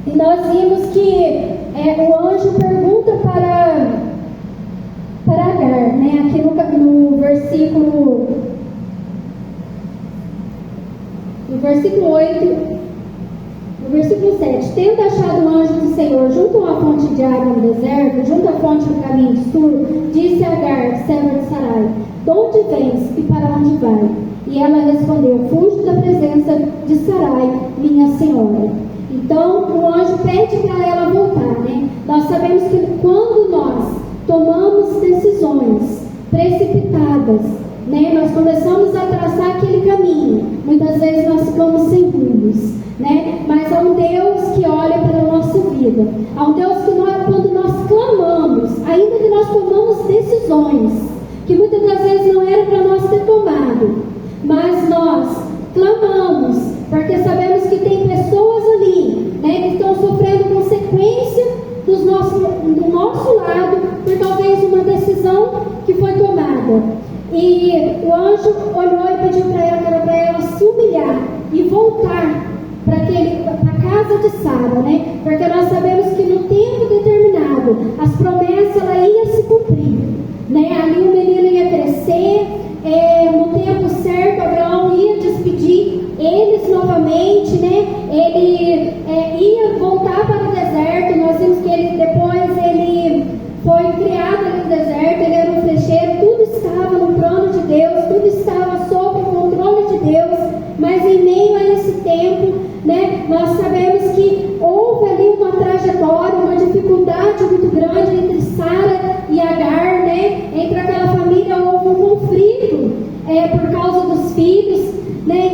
E nós vimos que o anjo pergunta para Agar, né? Aqui no versículo 8, no versículo 7: tendo achado o anjo do Senhor junto à fonte de água no deserto, junto à fonte do caminho de Sur, disse a Agar, serva de Sarai: de onde vens e para onde vai? E ela respondeu: fujo da presença de Sarai, minha senhora. Então o anjo pede para ela voltar, né? Nós sabemos que quando nós tomamos decisões precipitadas, né, nós começamos a traçar aquele caminho, muitas vezes nós ficamos sem rumos, né? Mas há um Deus que olha para a nossa vida, há um Deus que quando nós clamamos, ainda que nós tomamos decisões que muitas das vezes não era para nós ter tomado, mas nós clamamos porque sabemos que tem pessoas ali, né, que estão sofrendo consequência do nosso lado por talvez uma decisão que foi tomada. E o anjo olhou e pediu para ela se humilhar e voltar para a casa de Sara, né? Porque nós sabemos que no tempo determinado as promessas ela ia se cumprir, né? Ali o menino ia crescer, no tempo certo Abraão ia despedir eles novamente, né? Ele ia voltar para o deserto. Nós vimos que depois ele foi criado ali no deserto, ele era um flecheiro, tudo estava no plano de Deus, tudo estava sob o controle de Deus, mas em meio a esse tempo, né, nós sabemos que houve ali uma trajetória, uma dificuldade muito grande entre Sara e Agar, né? Entre aquela família houve um conflito por causa dos filhos, né?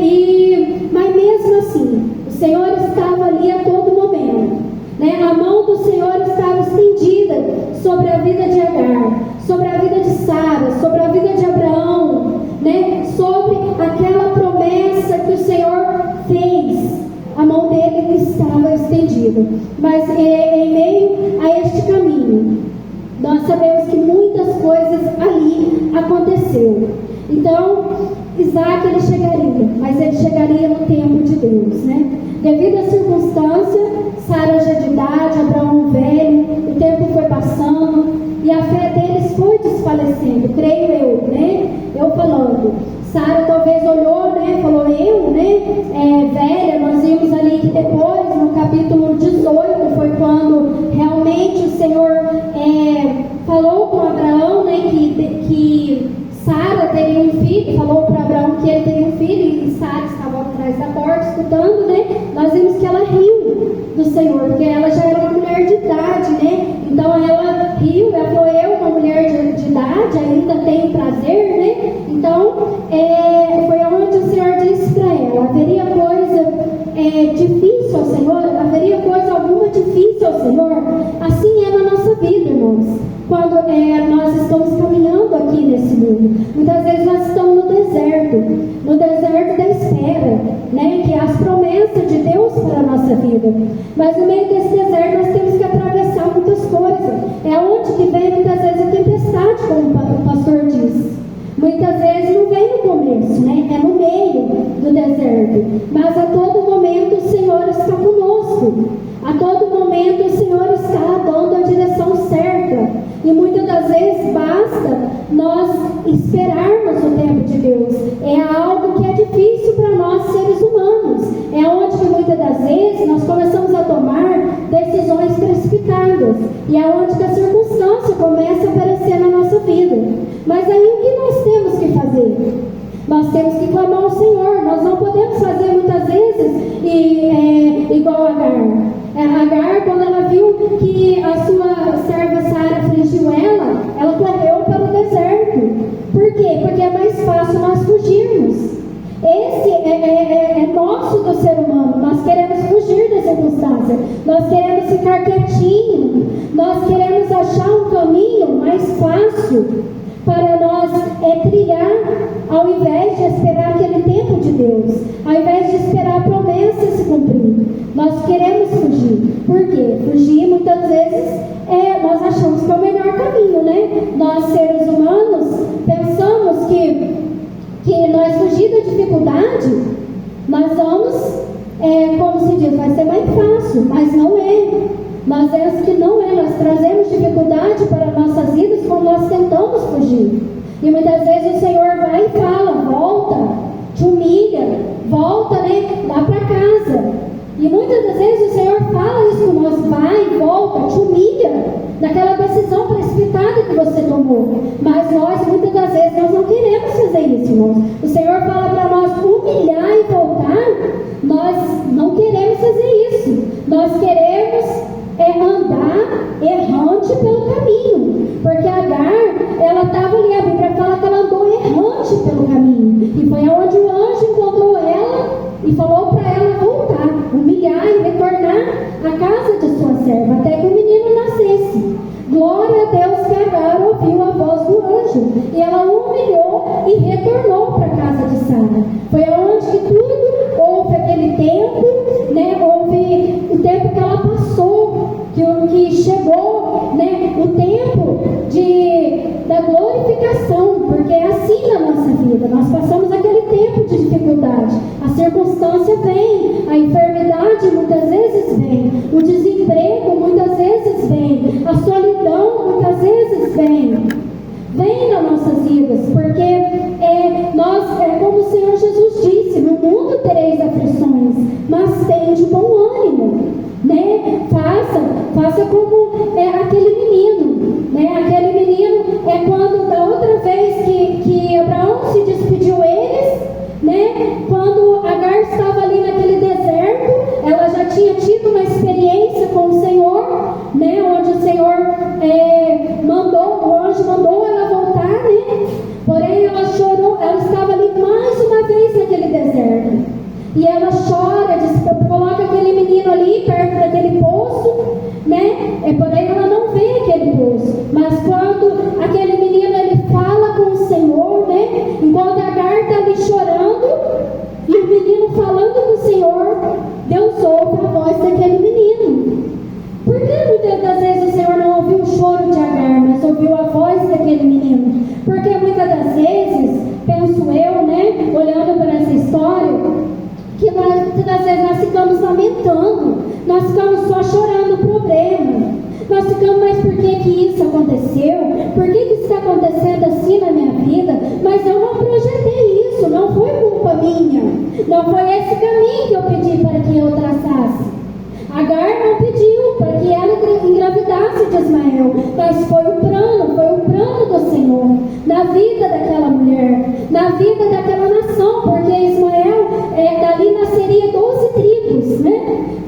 Mas mesmo assim, o Senhor estava ali a todo momento, né? A mão do Senhor estava estendida sobre a vida de Agar, sobre a vida de Sara, sobre a vida de Abraão, né? Sobre aquela promessa que o Senhor fez. A mão dele estava estendida. Mas em meio a este caminho, nós sabemos que muitas coisas ali aconteceu. Então, Isaac ele chegaria, mas ele chegaria no tempo de Deus, né? Devido à circunstância, Sara já de idade, Abraão velho, o tempo foi passando e a fé deles foi desfalecendo, creio eu, né? Eu falando, Sara talvez olhou, né? Falou, velha. Nós vimos ali que depois, no capítulo 18, foi quando realmente o Senhor falou com Abraão, né? Que Sara teria um filho, falou para Abraão que ele teria um filho, e Sara estava atrás da porta escutando, né? Nós vimos que ela riu do Senhor, porque ela já era uma mulher de idade, né? Então ela riu, ela falou, eu, uma mulher de idade, ainda tenho prazer, né? Então foi onde o Senhor disse para ela, haveria coisa difícil ao Senhor? Haveria coisa alguma difícil ao Senhor? Assim é na nossa vida, irmãos. Quando nós estamos caminhando aqui nesse mundo, muitas vezes nós estamos no deserto da espera, né? Que é as promessas de Deus para a nossa vida. Mas no meio desse deserto nós temos que atravessar muitas coisas. É onde que vem muitas vezes a tempestade, como o pastor diz. Muitas vezes não vem no começo, né? É no meio do deserto. Mas a todo momento o Senhor está conosco. A todo momento o Senhor está dando a direção certa. E muitas das vezes basta nós esperarmos o tempo de Deus. É algo que é difícil para nós seres humanos. É onde que muitas das vezes nós começamos a tomar decisões precipitadas. E é onde que a circunstância começa a aparecer na nossa vida. Mas aí o que nós temos que fazer? Nós temos que clamar ao Senhor. Nós não podemos fazer muitas vezes igual a Agar. Agar, quando ela viu que a sua serva Sara afligiu ela correu para o deserto. Por quê? Porque é mais fácil nós fugirmos. Esse é nosso do ser humano. Nós queremos fugir da circunstância. Nós queremos ficar quietinho. Nós queremos achar um caminho mais fácil para nós trilhar, ao invés de esperar aquele tempo de Deus, ao invés de esperar a promessa se cumprir. Nós queremos fugir. Por quê? Fugir muitas vezes nós achamos que é o melhor caminho, né? Nós seres humanos pensamos que nós fugir da dificuldade, nós vamos, como se diz, vai ser mais fácil. fácil, mas não é. Nós vemos que não é, nós trazemos dificuldade para nossas vidas quando nós tentamos fugir. E muitas vezes o Senhor vai e fala, volta, te humilha, volta, lá para casa. E muitas das vezes o Senhor fala isso com nós, vai, volta, te humilha, daquela decisão precipitada que você tomou. Mas nós, muitas das vezes, nós não queremos fazer isso, irmãos. O Senhor fala para nós humilhar e voltar, nós não queremos fazer isso. Nós queremos andar errante pelo caminho. Porque Agar, ela estava ali, a Bíblia fala que ela andou errante pelo caminho. E foi aonde o anjo encontrou ela e falou para ela voltar, humilhar e retornar à casa de sua serva, até que o menino nascesse. Glória a Deus que Agar ouviu a voz do anjo, e ela humilhou e retornou para a casa de Sara. Foi aonde que tudo houve aquele tempo, houve o tempo que ela passou, que chegou, o tempo da glorificação, porque é assim na nossa vida, nós passamos aquele tempo de dificuldade, a circunstância vem, a enfermidade muitas vezes vem, o desemprego muitas vezes vem, a solidão muitas vezes vem nas nossas vidas, porque nós, como o Senhor Jesus disse, no mundo tereis aflições, mas tende bom ânimo, faça como aquele menino, aquele menino quando da outra vez que Abraão se despediu eles, quando Agar estava ali naquele deserto, ela já tinha tido uma experiência com o Senhor, onde o Senhor o anjo mandou ela voltar, porém ela chorou, ela estava ali mais uma vez naquele deserto, e ela chora, coloca aquele menino ali perto daquele poço, porém ela não vê aquele poço, mas quando aquele menino ele fala com o Senhor, enquanto Agar está ali chorando, e o menino falando com o Senhor, Deus ouve a voz daquele menino. Por que muitas das vezes o Senhor não ouviu o choro de Agar, mas ouviu a voz daquele menino? Porque muitas das vezes, penso eu, olhando para essa história, que muitas das vezes nós ficamos lamentando, nós ficamos só chorando o problema, nós ficamos, mas por que isso aconteceu? Por que está acontecendo assim na minha vida? Mas eu não projetei isso, não foi culpa minha, não foi esse caminho que eu pedi para que eu traçasse. Agar não pediu para que ela engravidasse de Ismael, mas foi o plano do Senhor na vida daquela mulher, na vida daquela nação, porque Ismael, dali nasceria 12 tribos,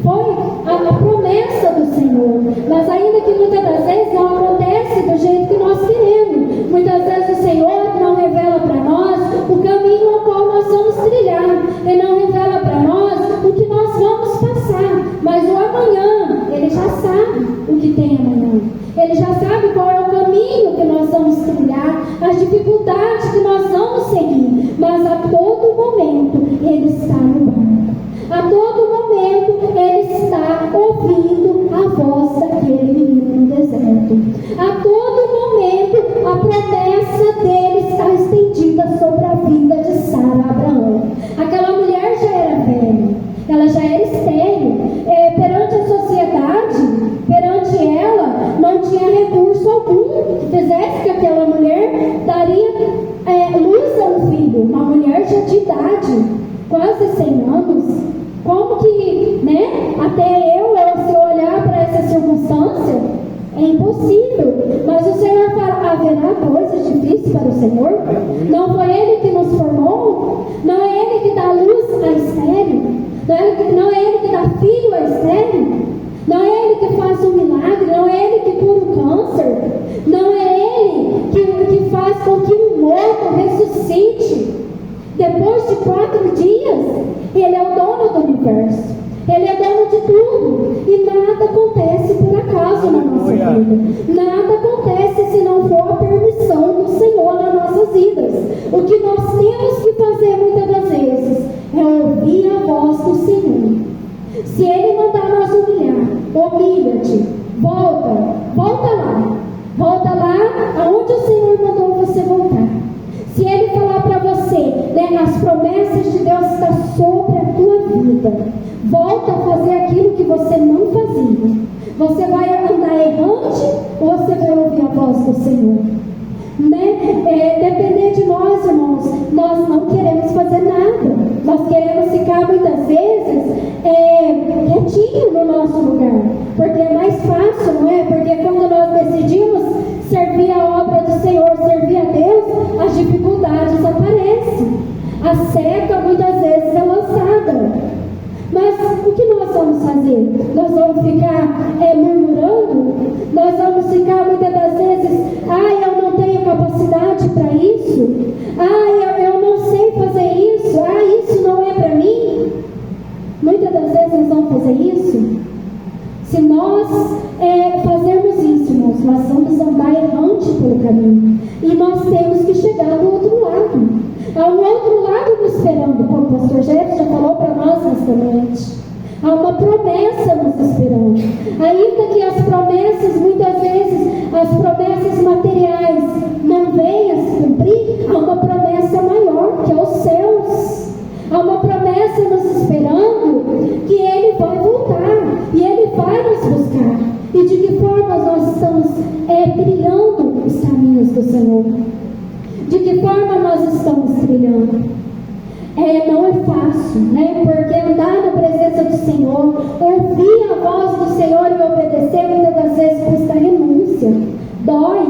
foi a promessa do Senhor, mas ainda que muitas das vezes não acontece do jeito que nós queremos, muitas vezes o Senhor não revela para nós o caminho ao qual nós vamos trilhar, Ele não revela para nós o que nós vamos passar, mas o amanhã, Ele já sabe o que tem amanhã, Ele já sabe qual é o caminho que nós vamos trilhar, as dificuldades que nós vamos seguir, mas a todo momento Ele está no barco, a todo momento Ele está ouvindo a voz daquele menino no deserto, a todo momento a promessa dele está estendida sobre a vida de Sara Abraão. Aquela mulher já era velha, ela já era estéril, perante a sociedade, perante ela, não tinha recurso algum que fizesse que aquela mulher daria luz a um filho, uma mulher já de idade, quase 100 anos, como que, até eu, se olhar para essa circunstância, é impossível, mas o Senhor fala, haverá coisas difíceis para o Senhor? Não foi Ele que nos formou? Não é Ele que dá luz a estéril? Não é Ele que dá filho a estéril? Não é Ele que faz um milagre? Não é Ele que cura o câncer? Não é Ele que faz com que um morto ressuscite depois de 4 dias? Ele é o dono do universo, Ele é dono de tudo, e nada acontece por acaso na nossa vida, nada acontece se não for a permissão do Senhor nas nossas vidas. O que nós temos que fazer muitas das vezes é ouvir a voz do Senhor. Se Ele mandar nós humilhar, humilha-te, volta lá aonde o Senhor mandou você voltar. Se Ele falar para você, as promessas de Deus estão sobre a tua vida, volta a fazer aquilo que você não Você vai andar errante ou você vai ouvir a voz do Senhor? Depender de nós, irmãos, nós não queremos fazer nada. Nós queremos ficar muitas vezes quietinho no nosso lugar, porque é mais fácil, não é? Porque quando nós decidimos servir a obra do Senhor, servir a Deus, as dificuldades aparecem. A seca muitas vezes é lançada. Mas o que nós vamos fazer? Nós vamos ficar murmurando? Nós vamos ficar muitas das vezes, eu não tenho capacidade para isso? Eu não sei fazer isso? Isso não é para mim? Muitas das vezes nós vamos fazer isso. Se nós fazermos isso, irmãos, nós vamos andar errante pelo caminho. E nós temos que chegar do outro lado. Há um outro lado nos esperando, como o pastor Jefferson já falou para nós nesta noite. Há uma promessa nos esperando. Ainda que as promessas, muitas vezes, as promessas materiais não venham a se cumprir, há uma promessa maior, que é os céus. Há uma promessa nos esperando, que Ele vai voltar, e Ele vai nos buscar. E de que forma nós estamos trilhando os caminhos do Senhor? De que forma nós estamos trilhando? Não é fácil, né? Porque andar na presença do Senhor, ouvir a voz do Senhor e obedecer, muitas das vezes custa renúncia. Dói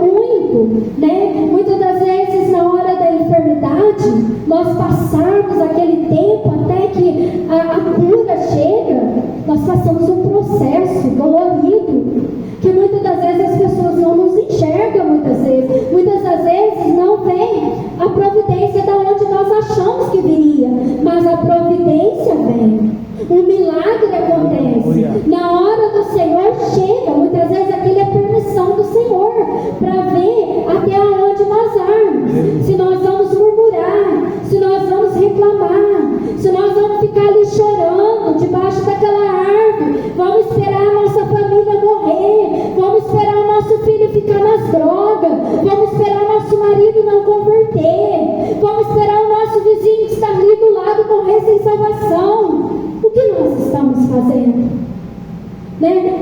muito, né? Muitas das vezes, na hora da enfermidade, nós passarmos aquele tempo até que a cura chega, nós passamos um processo dolorido, que muitas das vezes as pessoas não nos enxergam, muitas das vezes não vem a providência da onde nós achamos que viria, mas a providência vem, o milagre acontece, na hora do Senhor chega, muitas vezes aquilo é permissão do Senhor, para ver até onde nós vamos, se nós vamos murmurar, se nós vamos reclamar, se nós vamos ficar ali chorando, debaixo daquela árvore, vamos esperar a nossa família morrer, vamos esperar o nosso filho ficar nas drogas, vamos esperar o nosso marido não converter, vamos esperar o nosso vizinho que está ali do lado morrer sem salvação. O que nós estamos fazendo?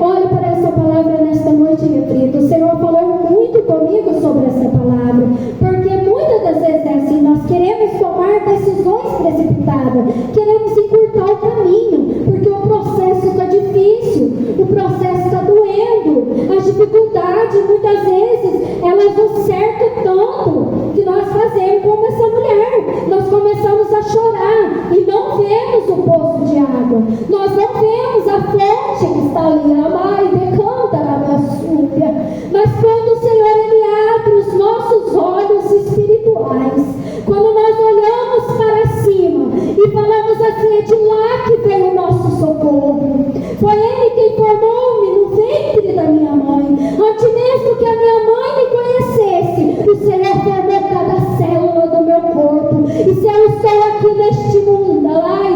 Olhe para essa palavra nesta noite, reflita. O Senhor falou muito comigo sobre essa palavra, porque muitas das vezes é assim, nós queremos tomar decisões precipitadas, queremos encurtar o caminho, porque o processo está difícil, o processo está doendo, as dificuldades muitas vezes elas nos cercam tanto, que nós fazemos como essa mulher, nós começamos a chorar e não vemos o poço de água, nós não vemos a fonte que está ali, a mãe decanta na minha súbia, mas quando o Senhor Ele abre os nossos olhos espirituais, quando nós olhamos para cima e falamos assim, é de lá que vem o nosso socorro, foi Ele quem formou-me no ventre da minha mãe, antes mesmo que a minha mãe me conhecesse, o Senhor formou cada célula do meu corpo, e se eu estou aqui neste mundo,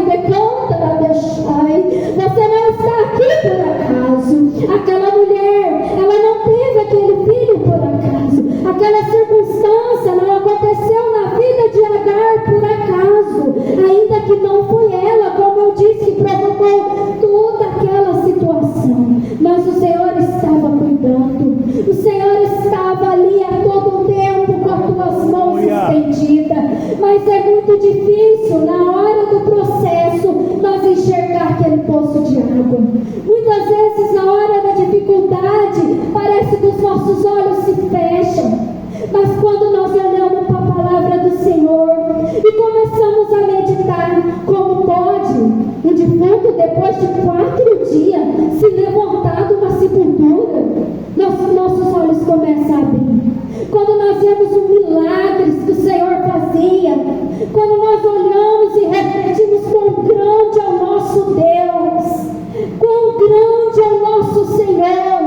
decanta na minha chai, você não está aqui por acaso, aquela mulher, ela não teve aquele filho por acaso, aquela circunstância não aconteceu na vida de Agar por acaso, ainda que não foi ela, como eu disse, que provocou toda aquela situação, mas o Senhor estava cuidando, o Senhor estava ali a todo tempo com as tuas mãos estendidas, mas é muito difícil na hora do processo nós enxergar aquele poço de água. Muitas vezes na hora da dificuldade parece que os nossos olhos se fecham, mas quando nós olhamos para a palavra do Senhor e começamos a meditar, como pode um defunto depois de 4 dias se levantar de uma sepultura, nossos olhos começam a abrir. Quando nós vemos os milagres que o Senhor fazia, quando nós olhamos e refletimos quão grande é o nosso Deus, quão grande é o nosso Senhor,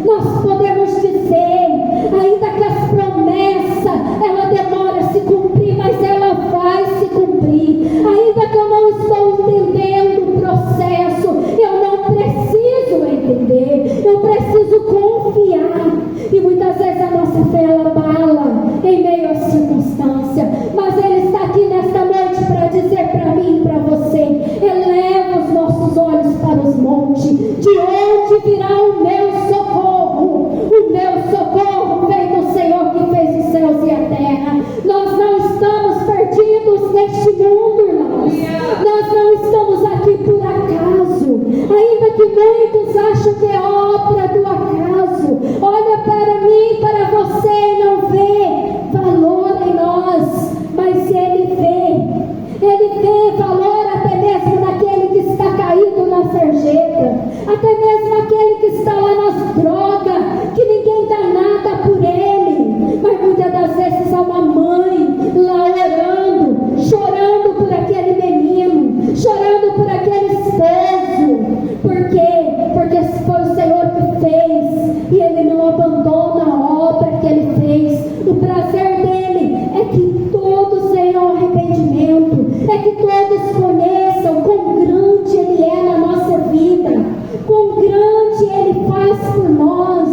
nós podemos dizer, ainda que as promessas, ela demora a se cumprir, mas ela vai se cumprir, ainda que eu não estou entendendo o processo, eu não preciso entender, eu preciso confiar, e muitas vezes a nossa fé ela abala em meio às circunstâncias, mas Ele está aqui nesta noite para dizer para mim e para você, eleva os nossos olhos para os montes, de onde virá o meu socorro? O meu socorro vem do Senhor que fez os céus e a terra. Nós não estamos perdidos neste mundo, irmãos. Nós não estamos aqui por acaso. Ainda que muitos acham que é obra do acaso, olha para mim, para você e não vê valor em nós, mas Ele vê valor até mesmo naquele que está caído na sarjeta, até mesmo naquele que está lá nas drogas, que ninguém dá nada por ele, mas muitas das vezes há uma mãe lá orando, chorando por aquele menino, chorando por aquele esposo. Por quê? Porque foi o Senhor que fez, e Ele não abandona a obra que Ele fez. O prazer dele é que todos tenham arrependimento, é que todos conheçam quão grande Ele é na nossa vida, quão grande Ele faz por nós.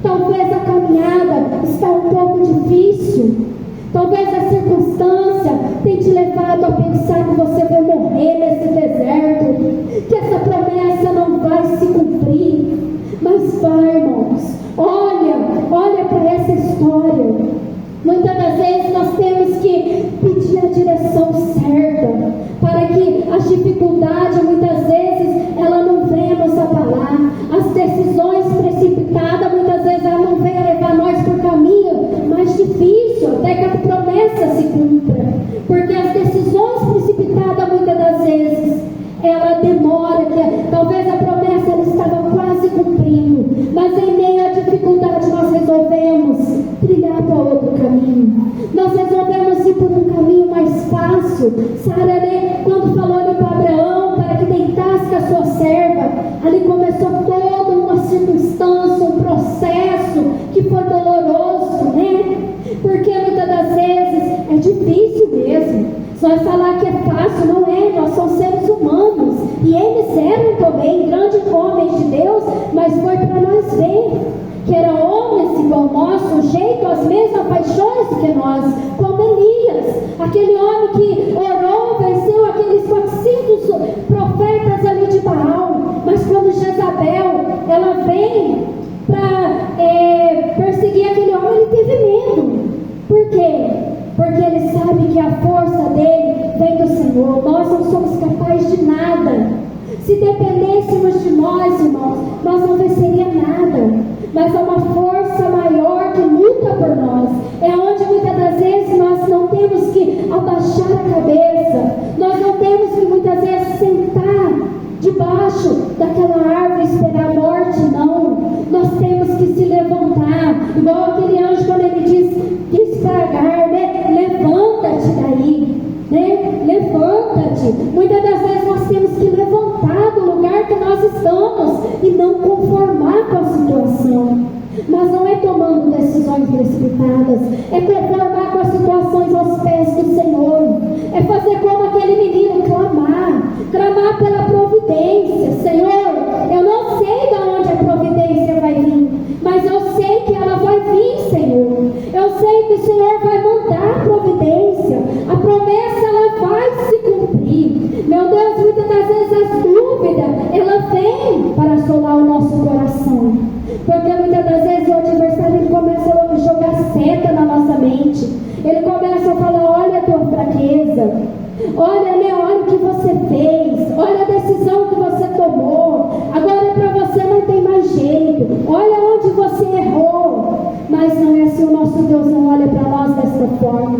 Talvez a caminhada está um pouco difícil, talvez a circunstância tenha te levado a pensar que você vai morrer nesse deserto, que essa promessa não vai se cumprir, mas vai, irmãos. Olha para essa história. Muitas das vezes nós temos que pedir a direção certa, para que as dificuldades, muitas vezes, ela não venha nos abalar. As decisões precipitadas, muitas vezes, ela não venha levar nós por caminho mais difícil, até que a promessa se cumpra. Porque as decisões precipitadas, muitas das vezes, ela demora, talvez a promessa ela estava quase cumprindo, mas em meio à dificuldade nós resolvemos trilhar para outro caminho, nós resolvemos ir por um caminho mais fácil. Sara, né, quando falou ali para Abraão para que deitasse com a sua serva, ali começou toda uma circunstância, um processo que foi doloroso, né? Porque muitas das vezes é difícil mesmo. Se nós falar que é fácil, não é. Nós somos seres humanos, e eles eram também grandes homens de Deus, mas foi para nós ver que eram homens igual nós, sujeitos às mesmas paixões que nós, como Elias, aquele homem que orou, venceu aqueles 400 profetas ali de Baal. Mas quando Jezabel ela vem para perseguir aquele homem, ele teve medo. Por quê? Porque ele sabe que a força dele vem do Senhor. Nós não somos capazes de nada. Se dependêssemos de nós, irmãos, nós não venceríamos nada. Mas há uma força maior que luta por nós. É onde muitas das vezes nós não temos que abaixar a cabeça. Nós não temos que muitas vezes sentar debaixo daquela árvore e esperar a morte, não. Nós temos que se levantar. Igual aquele anjo quando ele diz para Agar, né? Levanta-te daí, né? Levanta-te. Muitas das vezes nós temos que levantar do lugar que nós estamos e não conformar com a situação. Mas não é tomando decisões precipitadas, é conformar com as situações aos pés do Senhor, é fazer como aquele menino, clamar pela providência. Senhor, eu não sei de onde a providência vai vir, mas eu sei que ela vai vir, Senhor. Eu sei que o Senhor vai mandar a providência, a promessa ela vai se cumprir. Meu Deus, muitas das vezes as dúvidas, ela vem para assolar o nosso coração, porque muitas das vezes o adversário ele começa a jogar seta na nossa mente. Ele começa a falar, olha a tua fraqueza, olha, né, olha o que você fez, olha a decisão que você tomou, agora para você não tem mais jeito, olha onde você errou. Mas não é assim, o nosso Deus não olha para nós dessa forma.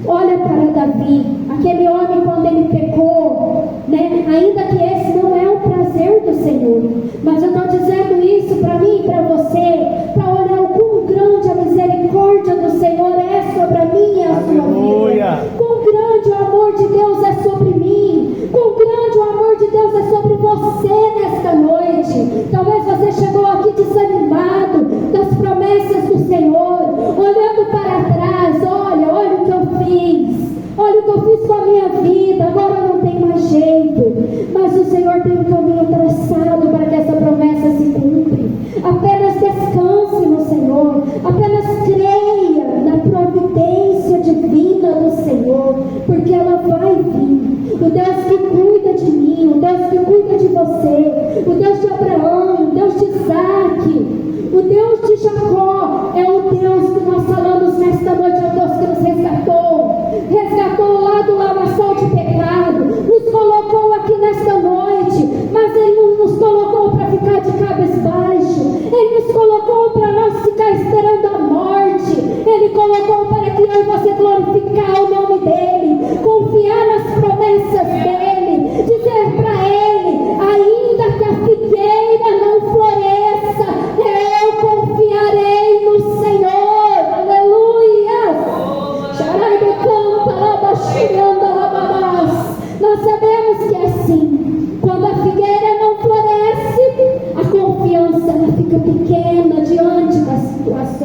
Olha para Davi, aquele homem quando ele pecou, né? Ainda que esse não é o prazer do Senhor, mas eu estou dizendo isso para mim e para você, para olhar o quão grande a misericórdia do Senhor é sobre a minha e a sua vida, quão grande o amor de Deus é sobre mim, quão grande o amor de Deus é sobre você nesta noite. Talvez você chegou aqui desanimado das promessas do Senhor, olhando para trás, olha o que eu fiz, olha o que eu fiz com a minha vida, agora não tem mais jeito. Mas o Senhor tem um caminho traçado para que essa promessa se cumpra. Apenas descanse no Senhor, apenas creia na providência divina do Senhor, porque ela vai vir. O Deus que cuida de mim, o Deus que cuida de você, o Deus de Abraão, o Deus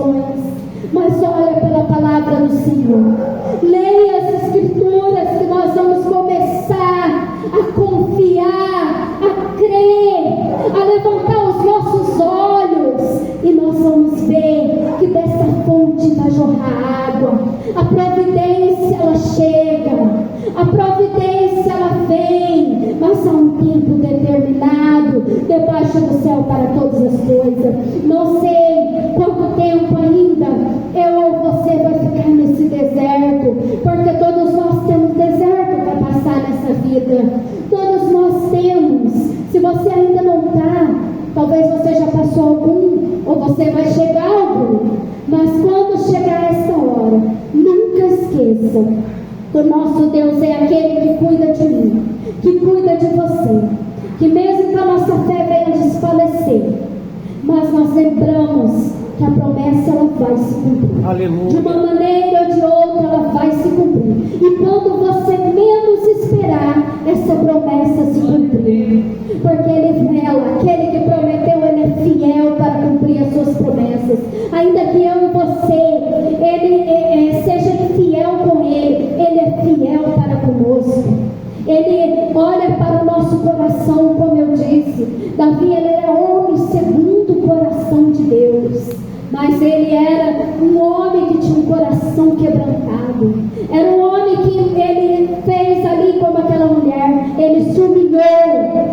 situações, mas olha pela palavra do Senhor. Leia as Escrituras que nós vamos começar a confiar, a crer, a levantar os nossos olhos e nós vamos ver que dessa fonte vai jorrar água. A providência ela chega, a providência ela vem, mas há um tempo determinado debaixo do céu para todas as coisas. Não sei quanto tempo ainda eu ou você vai ficar nesse deserto, porque todos nós temos deserto para passar nessa vida. Todos nós temos. Se você ainda não está, talvez você já passou algum, ou você vai chegar a algum. Mas quando chegar essa hora, nunca esqueça que o nosso Deus é aquele que cuida de mim, que cuida de você, que mesmo que a nossa fé venha desfalecer, mas nós lembramos que a promessa ela vai se cumprir. Aleluia. De uma maneira ou de outra ela vai se cumprir. E quando você menos esperar, essa promessa se cumprir. Porque Ele vela, aquele que prometeu, Ele é fiel para cumprir as suas promessas. Ainda que eu e você, Ele seja infiel com Ele é fiel para conosco. Ele olha para o nosso coração, como eu disse. Davi, ele era homem segundo o coração de Deus. Mas ele era um homem que tinha um coração quebrantado. Era um homem que ele fez ali como aquela mulher. Ele se humilhou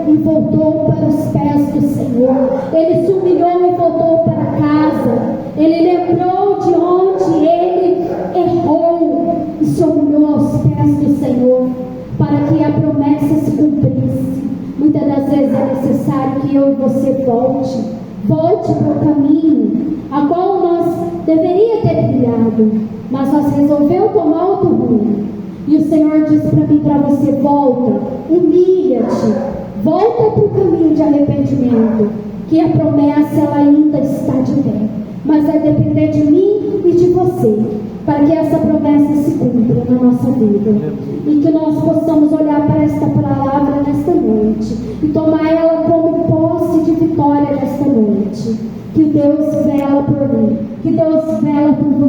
e voltou para os pés do Senhor. Ele se humilhou e voltou para casa. Ele lembrou de onde ele errou e se humilhou aos pés do Senhor, para que a promessa se cumprisse. Muitas das vezes é necessário que eu e você volte para o caminho a qual nós deveria ter trilhado, mas nós resolveu tomar outro rumo. E o Senhor disse para mim, para você: volta, humilha-te, volta para o caminho de arrependimento, que a promessa ela ainda está de pé, mas vai depender de mim e de você, para que essa promessa se cumpra na nossa vida. E que nós possamos olhar para esta palavra nesta noite e tomar ela como posse de vitória nesta noite. Que Deus vela por mim, que Deus vela por você.